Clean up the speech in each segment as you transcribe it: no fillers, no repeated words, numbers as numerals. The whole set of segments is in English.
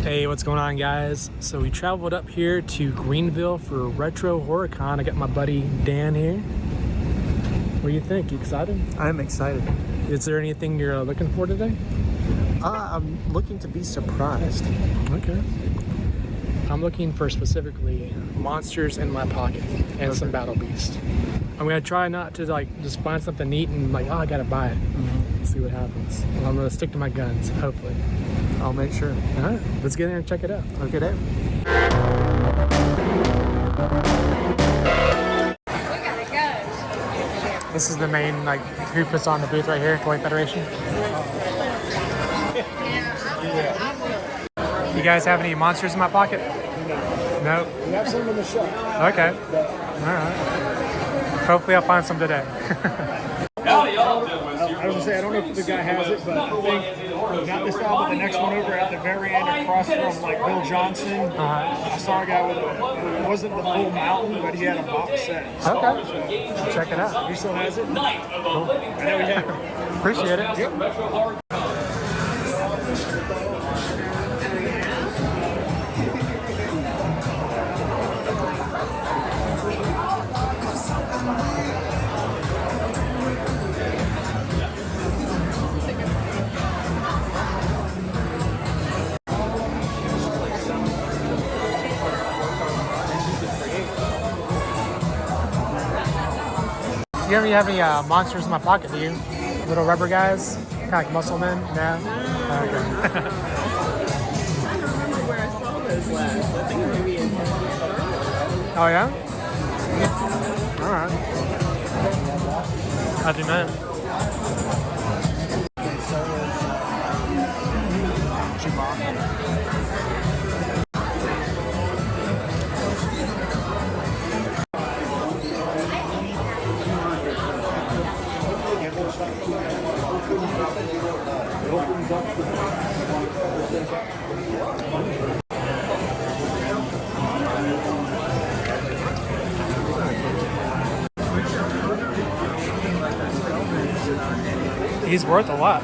Hey, what's going on, guys? So we traveled up here to Greenville for Retro HorrorCon. I got my buddy Dan here. What do you think? You excited? I'm excited. Is there anything you're looking for today? I'm looking to be surprised. Okay. I'm looking for specifically monsters in my pocket and some battle beast. I'm gonna try not to just find something neat and I gotta buy it. See what happens. Well, I'm gonna stick to my guns, hopefully. I'll make sure. All right, let's get in there and check it out. Okay, Dave. This is the main group that's on the booth right here, Toy Federation. You guys have any monsters in my pocket? No. We have some in the shop. Okay. All right. Hopefully I'll find some today. I was gonna say, I don't know if the guy has it, but I think not this style, but the next one over at the very end, across from Bill Johnson. I saw a guy with it wasn't the full mountain, but he had a box set. Okay. Check it out. He still has it. Cool. I know he had it. Appreciate it. Yep. You ever have any monsters in my pocket, do you? Little rubber guys? Kind of like muscle men? No? Okay. I don't remember where I saw those last. I think maybe in Oh, yeah? All right. I do not. He's worth a lot.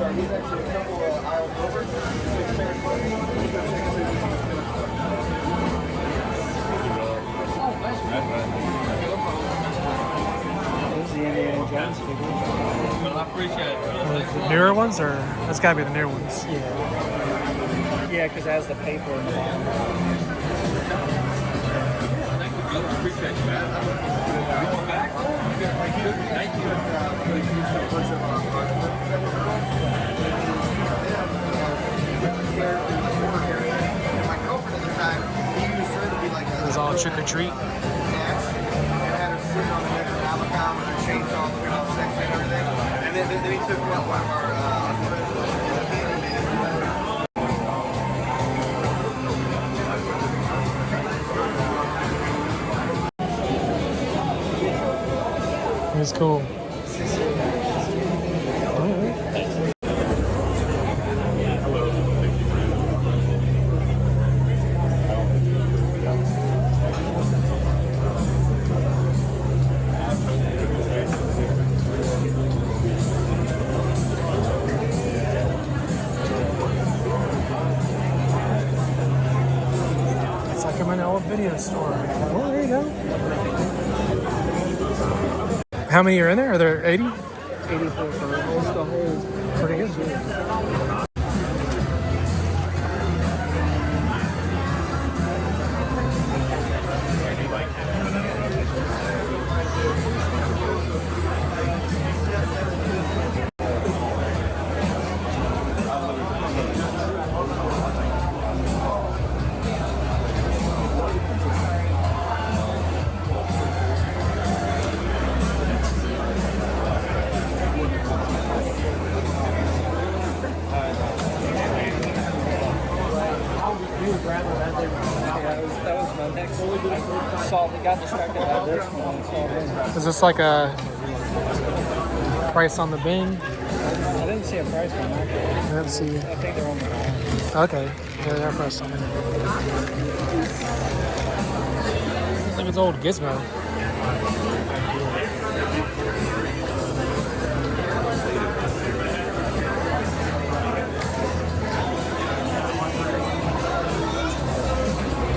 He's actually a couple aisles over. This is the Indiana Jones figure. Well, I appreciate it. The newer ones, or that's gotta be the newer ones? Yeah. Yeah, because it has the paper in the bottom. Appreciate you, Thank It was all trick or treat. And then he took one of our It was cool. It's like I'm in an old video store. Oh, there you go. How many are in there? Are there 80? 84 for almost the whole. Pretty good. Saw we got distracted by this one. So Is this like a price on the bin? I didn't see a price on that. Let's see. I think they're on the Okay, yeah, they are priced on it. Looks like it's old Gizmo.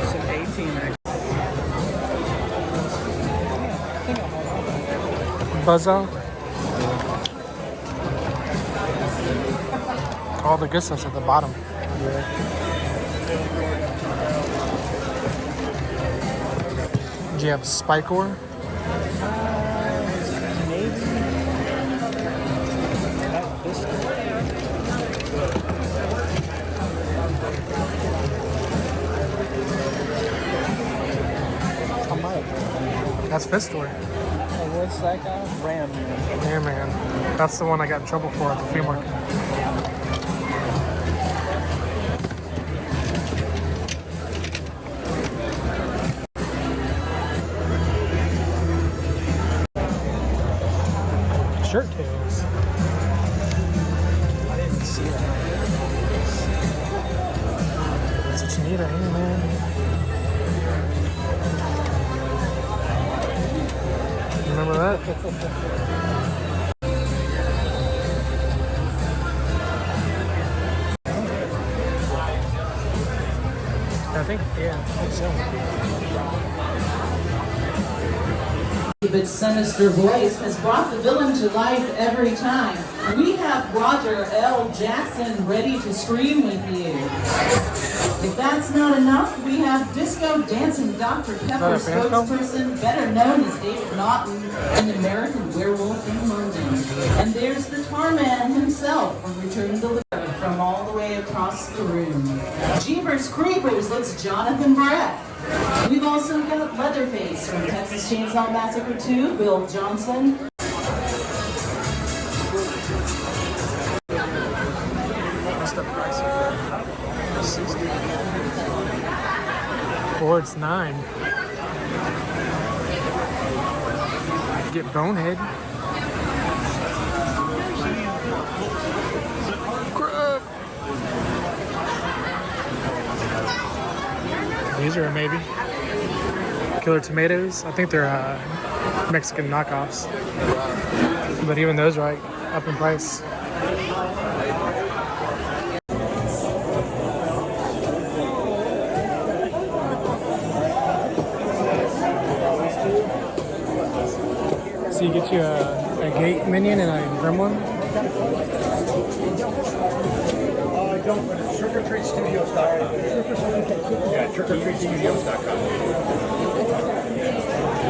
It's an 18 actually. I think I'm on Buzzo. All the good stuff's at the bottom. Do you have Spikor? maybe. Not this I might. That's Fistor. What's that guy? Ram. Yeah, man. That's the one I got in trouble for at the flea market. Shirt tails. I didn't see that. That's what you need right here, man. Remember that? I think, yeah, I think so. But sinister voice has brought the villain to life every time. We have Roger L. Jackson ready to scream with you. If that's not enough, we have disco dancing Dr. Pepper a fan film? spokesperson, better known as David Naughton, an American werewolf in London. And there's the tar man himself from Return to the from all the way across the room. Jeepers Creepers, it's Jonathan Brett. We've also got Leatherface from Texas Chainsaw Massacre 2, Bill Johnson. What's the price of that? 60. Or it's 9. Get Bonehead. Grub. These are a maybe. Killer Tomatoes. I think they're Mexican knockoffs. But even those are like up in price. So you get you a gate minion and a gremlin. I don't, but it's trickortreatstudios.com. Yeah, trickortreatstudios.com.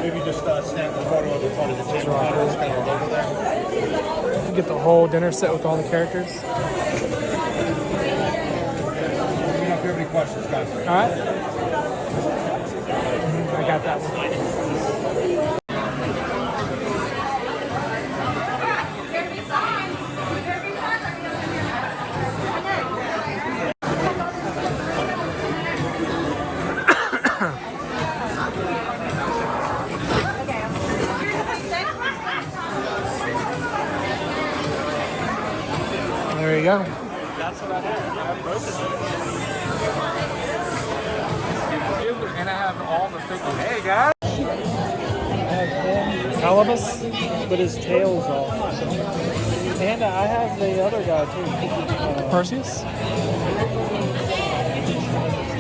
Maybe just snap a photo of the front of the table. It's kind of a logo there. You get the whole dinner set with all the characters. Let me know if you have any questions, guys. All right. I got that one. There you go. That's what I have. I have both of those. And I have all the figures. Hey guys! I have him, Calibus? but his tail's off. And I have the other guy too. Perseus?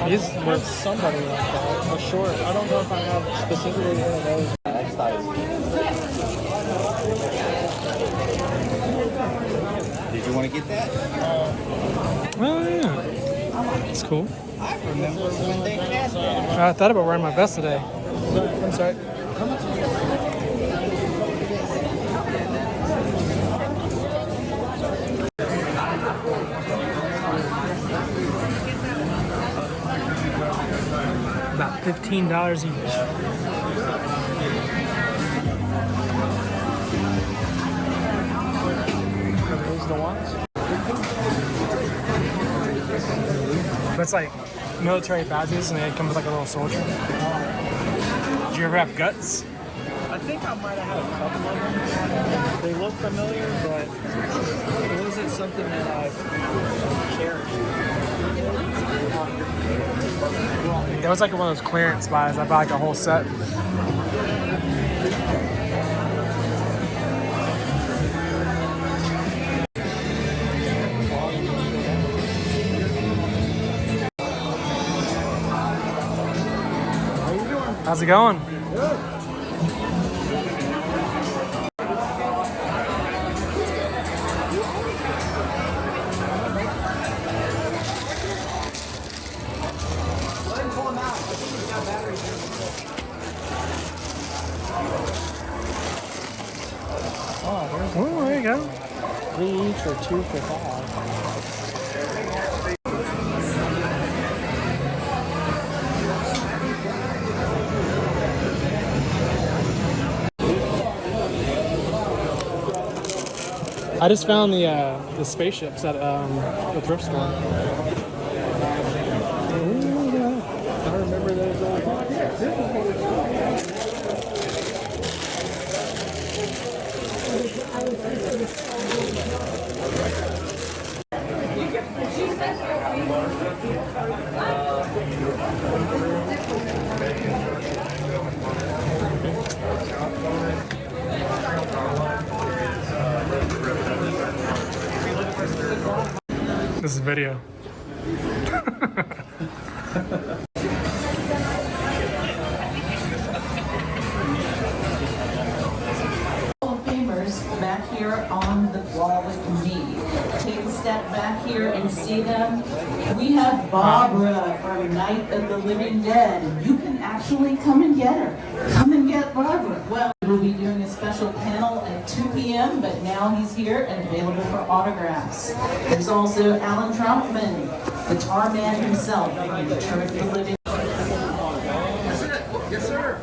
He's There's somebody like that, for sure. I don't know if I have specifically one of those. Did you want to get that? Oh, yeah. That's cool. I remember when they had that. I thought about wearing my vest today. I'm sorry. About $15 each. Those the ones? But it's like military badges and they come with like a little soldier. you ever have guts? I think I might have had a couple of them. They look familiar, but it wasn't something that I've cherished. It was like one of those clearance buys. I bought like a whole set. How's it going? Oh, there you go. 3 each or 2 for 5. I just found the spaceships at the thrift store. I remember those old boxes. This is video. Hall of Famers back here on the wall with me. Take a step back here and see them. We have Barbara from Night of the Living Dead. You can actually come and get her. Come and get Barbara. Well, we'll be doing a special panel at 2 p.m., but now he's here and available for autographs. There's also Alan Troutman, the tar man himself, from Return to the Living. Yes, sir.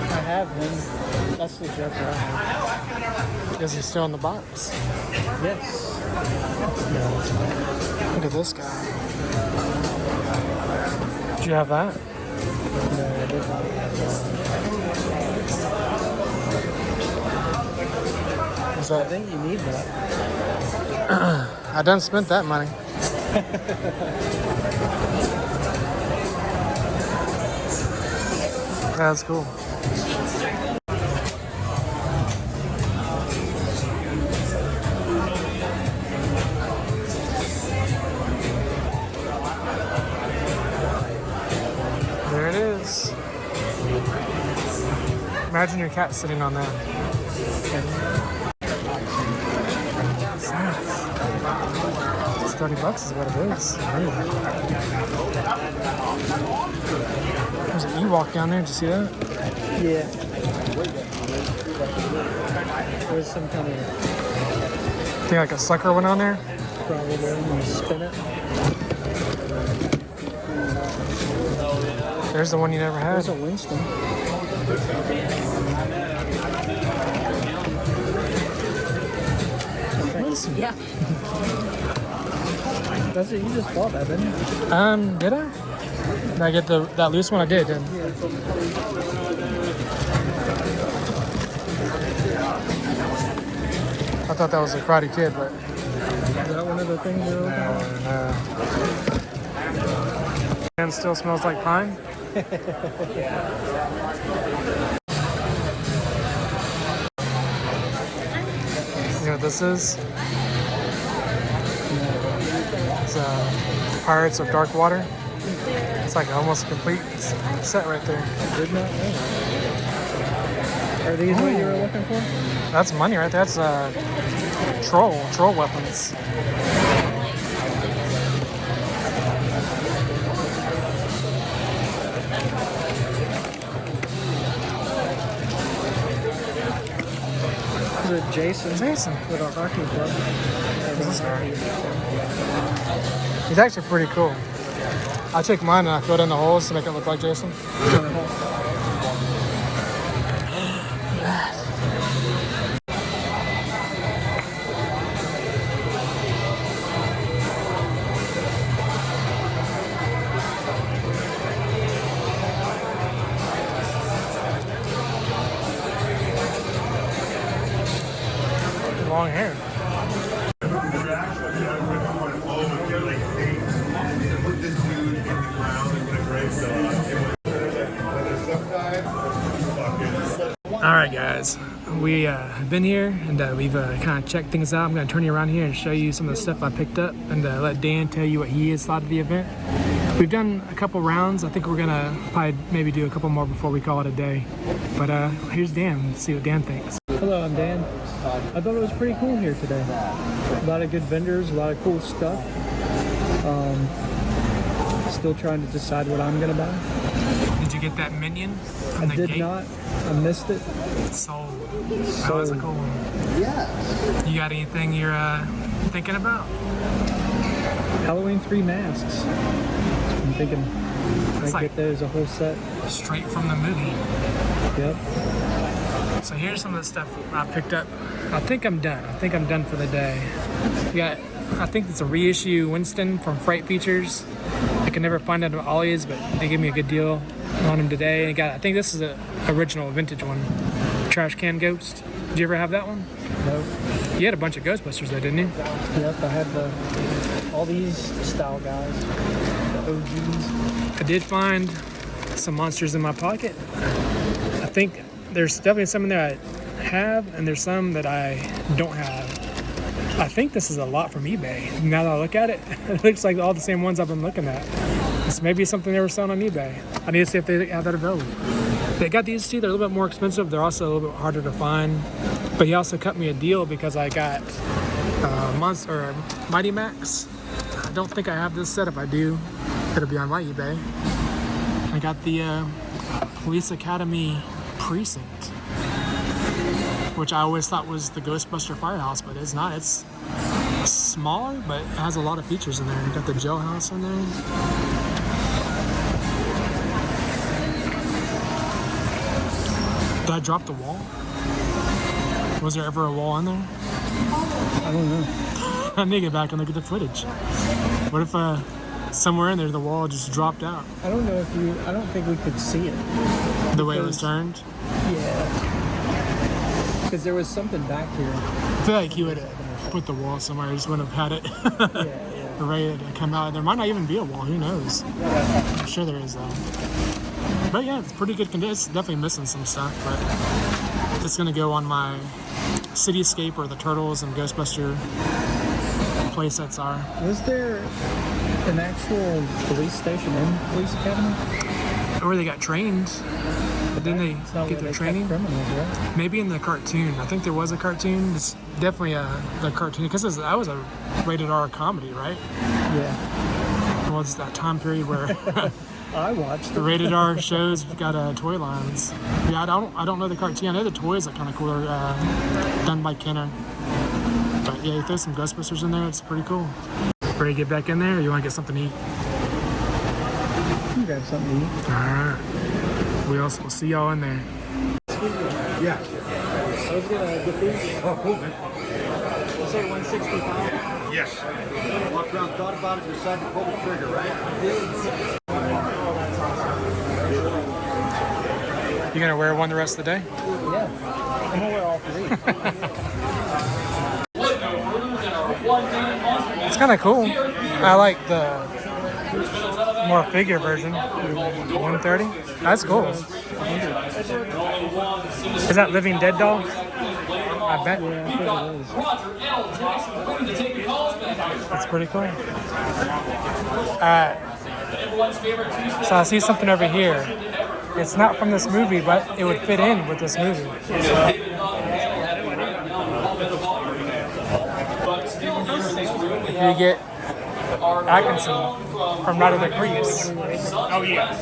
I have him. That's the Joker I have. Is he still in the box? Yes. Look at this guy. Did you have that? No, I did not have that. Was I that? think you need that. I done spent that money. That's cool. There it is. Imagine your cat sitting on that. What's that? It's $30 is what it is. There's an Ewok down there. Did you see that? Yeah. There's some kind of Think like a sucker went on there. probably when you spin it. There's the one you never had. There's a Winston. Yeah. That's it. You just bought that, didn't you? Did I? Did I get that loose one? I did, didn't I? I thought that was a Karate Kid, but Is that one of the things you're looking at? and still smells like pine. You know what this is? It's Pirates of Dark Water. It's like almost a complete set right there. I did not know that. Are these what you were looking for? That's money right there. That's troll weapons. Jason. With our hockey club. He's actually pretty cool. I took mine and I filled in the holes to make it look like Jason. Long hair. Alright guys, we have been here and we've kind of checked things out. I'm going to turn you around here and show you some of the stuff I picked up and let Dan tell you what he has thought of the event. We've done a couple rounds. I think we're going to probably maybe do a couple more before we call it a day. But here's Dan. Let's see what Dan thinks. Hello, I'm Dan. I thought it was pretty cool here today. A lot of good vendors, a lot of cool stuff. Still trying to decide what I'm going to buy. Did you get that minion from I the did gate? not. I missed it. Sold. That was a cool one. Yeah. You got anything you're thinking about? Halloween 3 masks. I'm thinking I like- get those a whole set. Straight from the movie. Yep. So here's some of the stuff I picked up. I think I'm done. I think I'm done for the day. I think it's a reissue Winston from Fright Features. I can never find it at Ollie's, but they gave me a good deal on him today. And I think this is an original vintage one. Trash Can Ghost. Did you ever have that one? Nope. You had a bunch of Ghostbusters though, didn't you? Yep, I had all these style guys, the OGs. I did find some monsters in my pocket. I think there's definitely some in there I have, and there's some that I don't have. I think this is a lot from eBay. Now that I look at it, it looks like all the same ones I've been looking at. This may be something they were selling on eBay. I need to see if they have that available. They got these two. They're a little bit more expensive. They're also a little bit harder to find. But he also cut me a deal because I got Mighty Max. I don't think I have this set. If I do, it'll be on my eBay. I got the Police Academy Precinct, which I always thought was the Ghostbuster Firehouse, but it's not. It's smaller, but it has a lot of features in there. You got the jailhouse in there. Did I drop the wall? Was there ever a wall in there? I don't know. I need to get back and look at the footage. What if somewhere in there the wall just dropped out? I don't know I don't think we could see it. The way it was Because- turned? Yeah. Because there was something back here. I feel like he would have put the wall somewhere. He just wouldn't have had it Yeah. ready to come out. There might not even be a wall. Who knows? I'm sure there is though. But yeah, it's pretty good condition. It's definitely missing some stuff, but it's gonna go on my Cityscape where the Turtles and Ghostbuster playsets are. Was there an actual police station in Police Academy? Or they got trained. But didn't they It's not get where their they training? kept criminals, right? Maybe in the cartoon. I think there was a cartoon. It's definitely the cartoon because that was a rated R comedy, right? Yeah. Well, it's that time period where I watched the it. rated R shows got toy lines. Yeah, I don't know the cartoon. I know the toys are kind of cool. Done by Kenner. But yeah, you throw some Ghostbusters in there. It's pretty cool. Ready to get back in there, or you want to get something to eat? You can grab something to eat. All right. We'll see y'all in there. Yeah. I was gonna get these. Oh, cool, man. Let's say 165. Yes. Walked around, thought about it, decided to pull the trigger, right? You gonna wear one the rest of the day? Yeah. I'm gonna wear all 3. It's kind of cool. I like the more figure version. 130. That's cool. Is that Living Dead doll? I bet. Yeah, I think it is. That's pretty cool. So I see something over here. It's not from this movie, but it would fit in with this movie. You get Atkinson from Night of the Creeps. Oh yeah.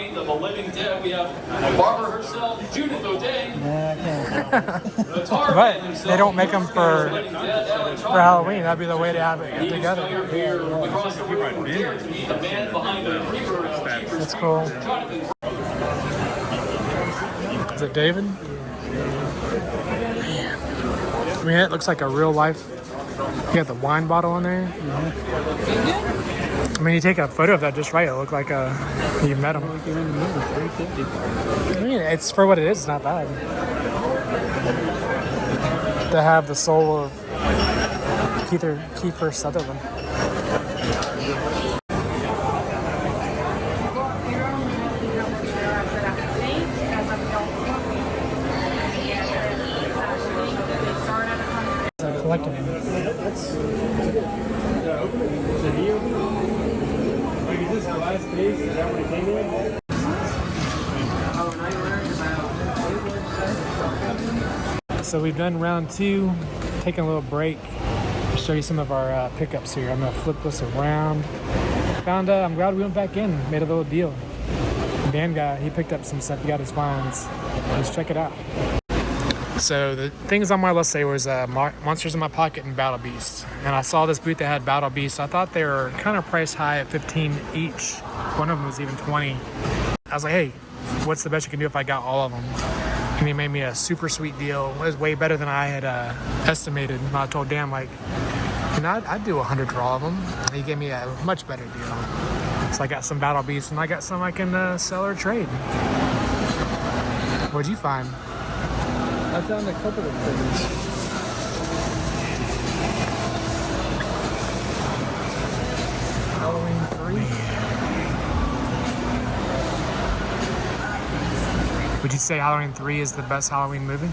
Of the living dead, we have Barbara herself, Judith O'Day. The tar But man himself, they don't make them for living dead, Alan for Charles. Halloween. That'd be the way to have it He's together. here across the room to meet the man behind the Reaper of Jeepers. That's cool. Jonathan. Is it David? I mean, it looks like a real life. You got the wine bottle in there. I mean, you take a photo of that just right. It looked like you met him. I mean, it's for what it is. It's not bad. To have the soul of Kiefer Sutherland. Collecting him. So we've done round 2, taking a little break. I'll show you some of our pickups here. I'm gonna flip this around. I'm glad we went back in, made a little deal. The band guy, he picked up some stuff, he got his finds. Let's check it out. So the things on my list today was Monsters in My Pocket and Battle Beast. And I saw this booth that had Battle Beast. I thought they were kind of priced high at 15 each. One of them was even 20. I was like, hey, what's the best you can do if I got all of them? And he made me a super sweet deal. It was way better than I had estimated. And I told Dan, like, you know, I'd do 100 for all of them. And he gave me a much better deal. So I got some Battle Beasts and I got some I can sell or trade. What'd you find? I found a couple of things. Halloween 3. Would you say Halloween 3 is the best Halloween movie?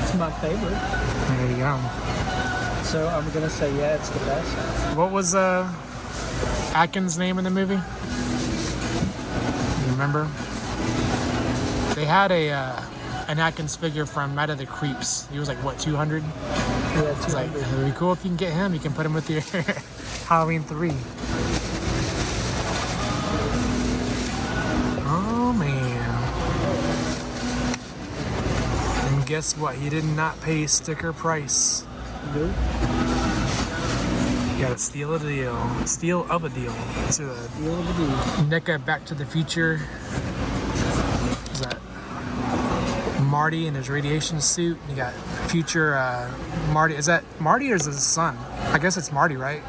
It's my favorite. There you go. So I'm gonna say yeah, it's the best. What was Atkins' name in the movie? You remember? They had an Atkins figure from Night of the Creeps. He was like, what, 200? Yeah, It's like, it would be cool if you can get him. You can put him with your Halloween 3. Oh, man. And guess what? He did not pay sticker price. Nope. You gotta steal a deal. Steal of a deal. To the Deal of the deal. NECA Back to the Future. Is that Marty in his radiation suit? You got future Marty. Is that Marty or is it his son? I guess it's Marty, right?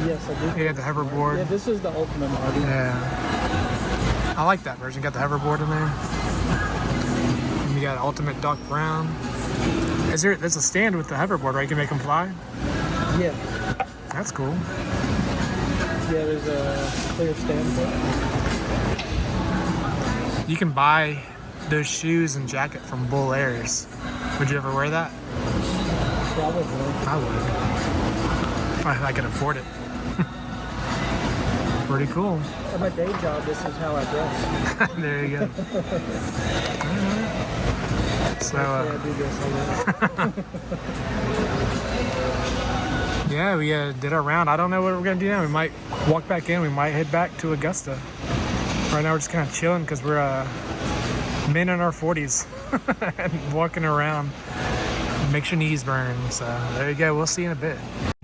Yes, I do. He had the hoverboard. Yeah, this is the ultimate Marty. Yeah. I like that version. Got the hoverboard in there. And you got Ultimate Doc Brown. There's a stand with the hoverboard, right? You can make him fly? Yeah. That's cool. Yeah, there's a clear stand for it. You can buy those shoes and jacket from Bull Airs. Would you ever wear that? Probably. I would. If I can afford it. Pretty cool. At my day job, this is how I dress. There you go. Alright. So, Yeah, I do this a lot. yeah, we did our round. I don't know what we're going to do now. We might walk back in. We might head back to Augusta. Right now we're just kind of chilling because we're men in our 40s and walking around. Makes your knees burn. So there you go. We'll see you in a bit.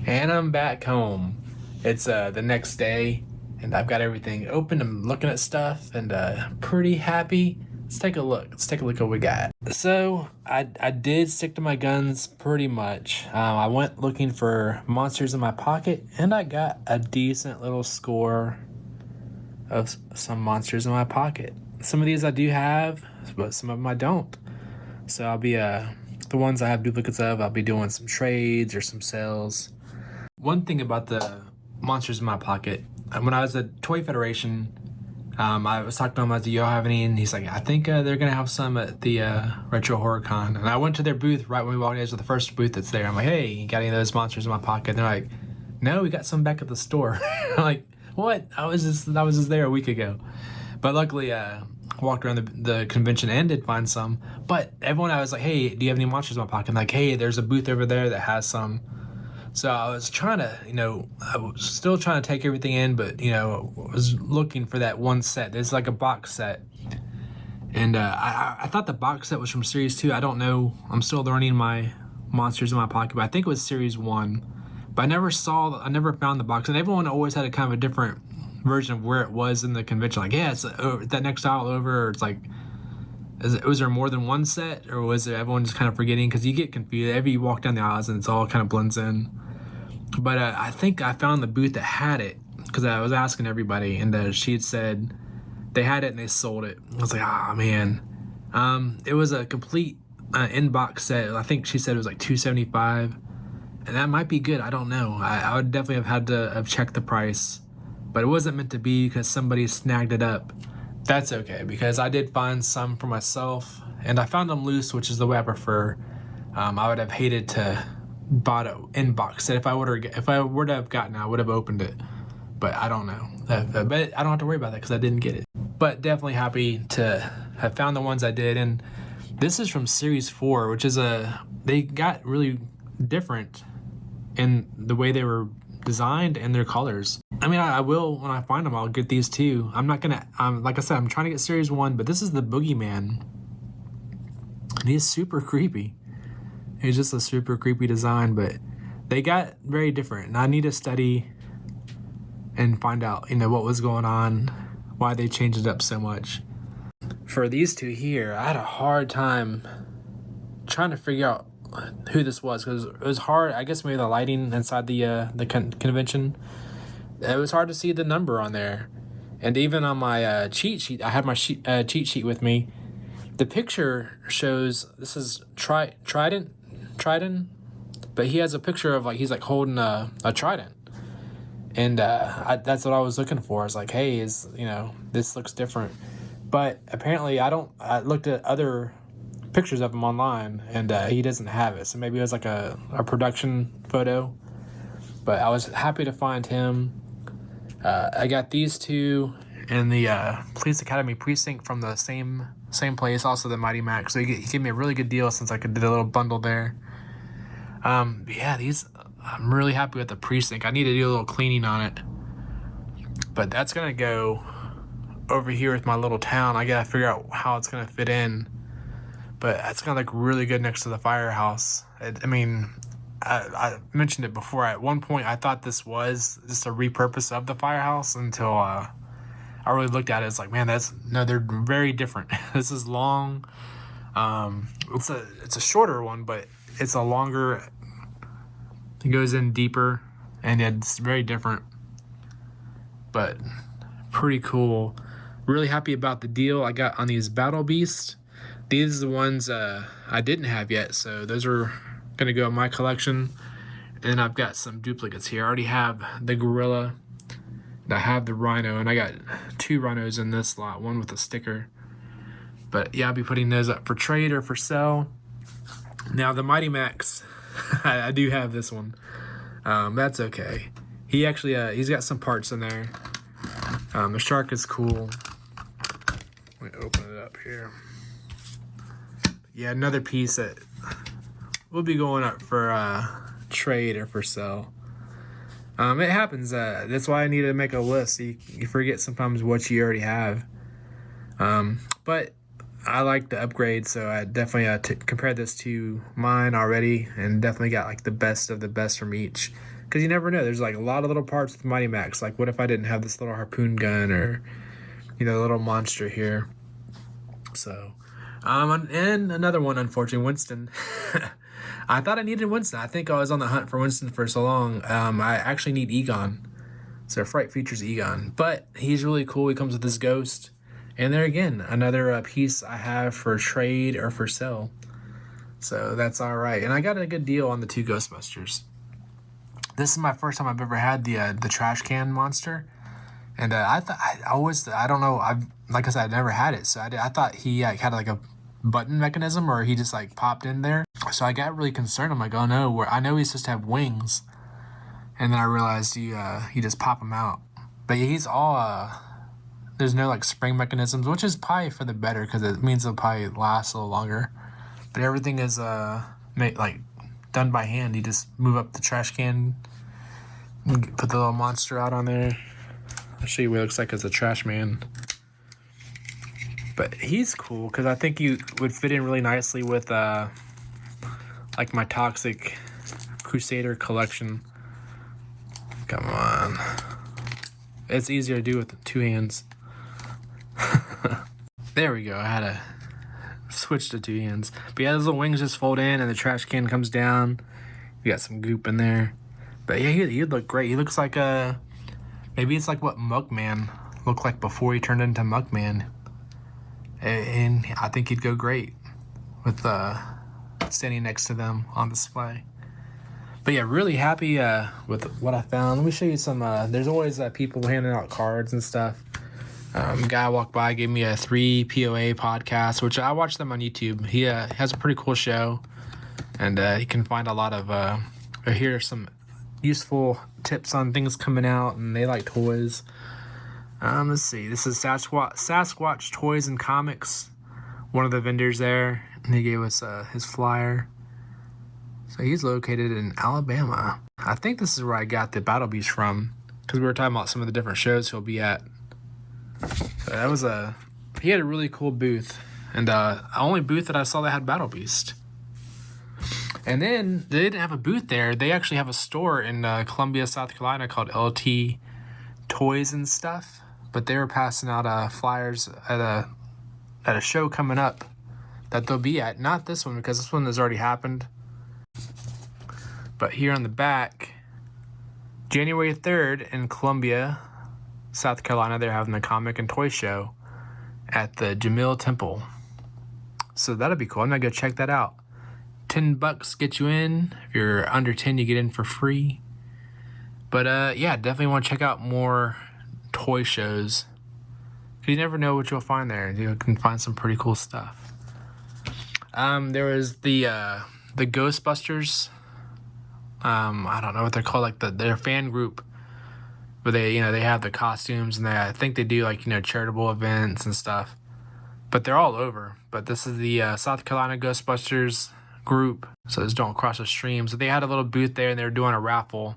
And I'm back home. It's the next day and I've got everything open. I'm looking at stuff and pretty happy. Let's take a look. Let's take a look at what we got. So I did stick to my guns pretty much. I went looking for Monsters in My Pocket and I got a decent little score of some Monsters in My Pocket. Some of these I do have, but some of them I don't. So I'll be the ones I have duplicates of, I'll be doing some trades or some sales. One thing about the Monsters in My Pocket, when I was at Toy Federation, I was talking to him, I was like, do y'all have any? And he's like, I think they're going to have some at the Retro Horror Con. And I went to their booth right when we walked in. It was the first booth that's there. I'm like, hey, you got any of those Monsters in My Pocket? And they're like, no, we got some back at the store. I'm like, what? I was just there a week ago. But luckily, walked around the convention and did find some. But everyone, I was like, hey, do you have any Monsters in My Pocket? And like, hey, there's a booth over there that has some. So I was trying to, I was still trying to take everything in, but, was looking for that one set. It's like a box set. And I thought the box set was from Series 2. I don't know. I'm still learning my Monsters in My Pocket, but I think it was Series 1. But I never found the box. And everyone always had a kind of a different version of where it was in the convention. Like, yeah, it's that next aisle over, or it's like, was there more than one set, or was there everyone just kind of forgetting? Because you get confused every you walk down the aisles and it's all kind of blends in. But I think I found the booth that had it, because I was asking everybody, and she had said they had it and they sold it. I was like, man. It was a complete in-box set. I think she said it was like $275, and that might be good. I don't know. I would definitely have had to have checked the price, but it wasn't meant to be because somebody snagged it up. That's okay, because I did find some for myself, and I found them loose, which is the way I prefer. I would have hated to bought an in-box set. If I were to have gotten it, I would have opened it, but I don't know. But I don't have to worry about that because I didn't get it. But definitely happy to have found the ones I did, and this is from Series 4, which is they got really different in the way they were designed and their colors. I mean, I will, when I find them, I'll get these too. I'm not gonna, like I said, I'm trying to get Series 1, but this is the Boogeyman. And he's super creepy. He's just a super creepy design, but they got very different. And I need to study and find out, what was going on, why they changed it up so much. For these two here, I had a hard time trying to figure out who this was, because it was hard. I guess maybe the lighting inside the convention, it was hard to see the number on there. And even on my cheat sheet, I have my cheat sheet with me. The picture shows this is Trident, but he has a picture of he's holding a trident, and that's what I was looking for. I was like, hey, this looks different, but apparently I looked at other pictures of him online, and he doesn't have it. So maybe it was like a production photo, but I was happy to find him. I got these two and the Police Academy Precinct from the same place, also the Mighty Max. So he gave me a really good deal since I could do a little bundle there. These, I'm really happy with the Precinct. I need to do a little cleaning on it, but that's gonna go over here with my little town. I gotta figure out how it's gonna fit in, but that's gonna look really good next to the firehouse. I mentioned it before. At one point, I thought this was just a repurpose of the firehouse until I really looked at it. It's like, man, they're very different. This is long. It's a shorter one, but it's a longer. It goes in deeper, and it's very different, but pretty cool. Really happy about the deal I got on these Battle Beasts. These are the ones I didn't have yet, so those are gonna go in my collection. And I've got some duplicates here. I already have the gorilla, and I have the rhino, and I got 2 rhinos in this lot, one with a sticker. But yeah, I'll be putting those up for trade or for sale. Now the Mighty Max, I do have this one. That's okay. He actually he's got some parts in there. The shark is cool. Let me open it up here. Yeah, another piece that will be going up for trade or for sale. It happens. That's why I need to make a list. You forget sometimes what you already have. But I like the upgrade, so I definitely compared this to mine already, and definitely got the best of the best from each. Because you never know. There's a lot of little parts with Mighty Max. What if I didn't have this little harpoon gun, or the little monster here? So, and another one, unfortunately, Winston. I thought I needed Winston. I think I was on the hunt for Winston for so long. I actually need Egon. So Fright features Egon, but he's really cool. He comes with his ghost. And there again, another piece I have for trade or for sale. So that's all right. And I got a good deal on the 2 Ghostbusters. This is my first time I've ever had the trash can monster. And I don't know, like I said, I've never had it. So I thought he had a button mechanism, or he just popped in there. So I got really concerned. I'm like, oh no, I know he's supposed to have wings. And then I realized you just pop him out. But yeah, he's all... There's no spring mechanisms, which is probably for the better, because it means it'll probably last a little longer. But everything is done by hand. You just move up the trash can, put the little monster out on there. I'll show you what it looks like as a trash man. But he's cool because I think he would fit in really nicely with like my Toxic Crusader collection. Come on. It's easier to do with 2 hands. There we go. I had to switch to 2 hands. But yeah, those little wings just fold in and the trash can comes down. You got some goop in there. But yeah, he'd look great. He looks like maybe it's like what Mugman looked like before he turned into Mugman. And I think he'd go great with standing next to them on display. But yeah, really happy with what I found. Let me show you some. There's always people handing out cards and stuff. Guy walked by, gave me a 3 POA podcast, which I watch them on YouTube. He has a pretty cool show, and he can find a lot of or hear some useful tips on things coming out, and they like toys. Let's see. This is Sasquatch Toys and Comics. One of the vendors there, and he gave us his flyer. So he's located in Alabama. I think this is where I got the Battle Beast from, because we were talking about some of the different shows he'll be at. So that was he had a really cool booth, and the only booth that I saw that had Battle Beast. And then they didn't have a booth there. They actually have a store in Columbia, South Carolina called LT Toys and Stuff. But they were passing out flyers at a show coming up that they'll be at. Not this one, because this one has already happened. But here on the back, January 3rd in Columbia, South Carolina, they're having the comic and toy show at the Jamil Temple. So that'll be cool. I'm going to go check that out. $10 get you in. If you're under 10, you get in for free. But yeah, definitely want to check out more toy shows. You never know what you'll find there. You can find some pretty cool stuff. There was the Ghostbusters. I don't know what they're called, like their fan group. But they have the costumes, and I think they do like charitable events and stuff. But they're all over. But this is the South Carolina Ghostbusters group. So just don't cross the stream. So they had a little booth there, and they were doing a raffle.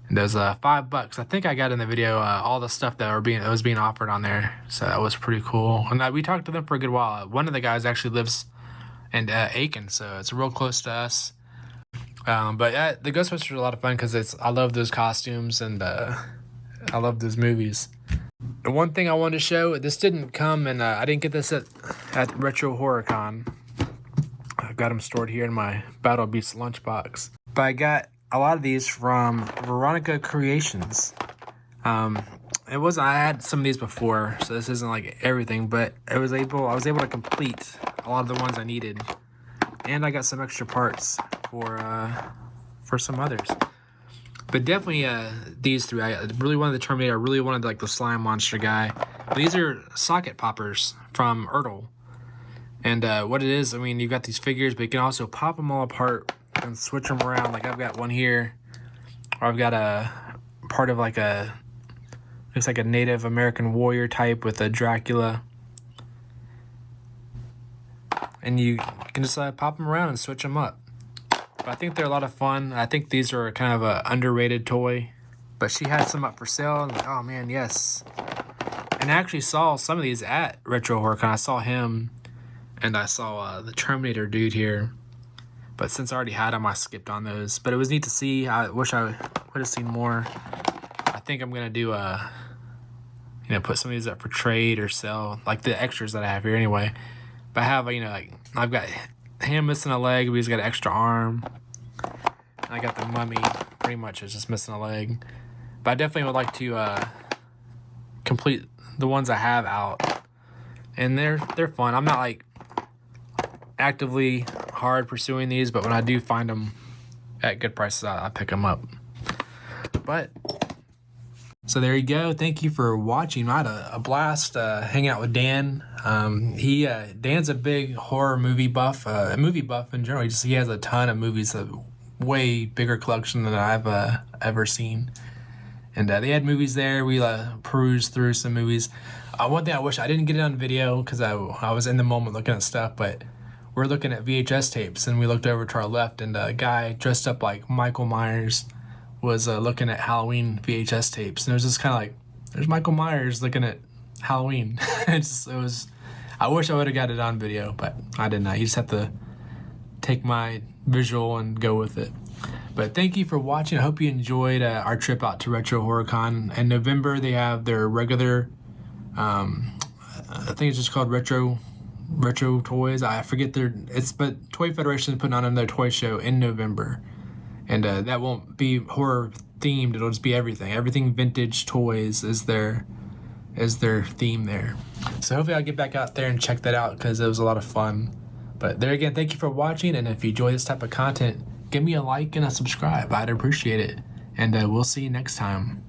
And there's $5. I think I got in the video all the stuff that was being offered on there. So that was pretty cool. And we talked to them for a good while. One of the guys actually lives in Aiken, so it's real close to us. But the Ghostbusters are a lot of fun because I love those costumes, and I love those movies. The one thing I wanted to show, this didn't come, and I didn't get this at Retro Horror Con. I've got them stored here in my Battle Beast lunchbox. But I got a lot of these from Veronica Creations. I had some of these before, so this isn't like everything, but I was able to complete a lot of the ones I needed. And I got some extra parts for some others. But definitely these 3. I really wanted the Terminator. I really wanted like the slime monster guy. But these are socket poppers from Ertl. And what it is, you've got these figures, but you can also pop them all apart and switch them around. Like I've got one here, or I've got a part of looks like a Native American warrior type with a Dracula. And you can just pop them around and switch them up. But I think they're a lot of fun. I think these are kind of an underrated toy. But she had some up for sale. And oh man, yes. And I actually saw some of these at Retro Horror Con. I saw him, and I saw the Terminator dude here. But since I already had them, I skipped on those. But it was neat to see. I wish I would have seen more. I think I'm going to do put some of these up for trade or sell, like the extras that I have here anyway. But I have, I've got him missing a leg, but he's got an extra arm. And I got the mummy, pretty much is just missing a leg. But I definitely would like to complete the ones I have out. And they're fun. I'm not actively hard pursuing these, but when I do find them at good prices, I pick them up. But so there you go. Thank you for watching. I had a blast hanging out with Dan. Dan's a big horror movie buff, a movie buff in general. He has a ton of movies, a way bigger collection than I've ever seen. And they had movies there. We perused through some movies. One thing I wish I didn't get it on video because I was in the moment looking at stuff, but we're looking at VHS tapes, and we looked over to our left, and a guy dressed up like Michael Myers was looking at Halloween VHS tapes, and it was just kind of like, there's Michael Myers looking at Halloween. It was. I wish I would have got it on video, but I did not. You just have to take my visual and go with it. But thank you for watching. I hope you enjoyed our trip out to Retro HorrorCon. In November, they have their regular, I think it's just called Retro Toys. I forget but Toy Federation is putting on their toy show in November. And that won't be horror themed. It'll just be everything. Everything vintage toys is their theme there. So hopefully I'll get back out there and check that out because it was a lot of fun. But there again, thank you for watching, and if you enjoy this type of content, give me a like and a subscribe. I'd appreciate it. And we'll see you next time.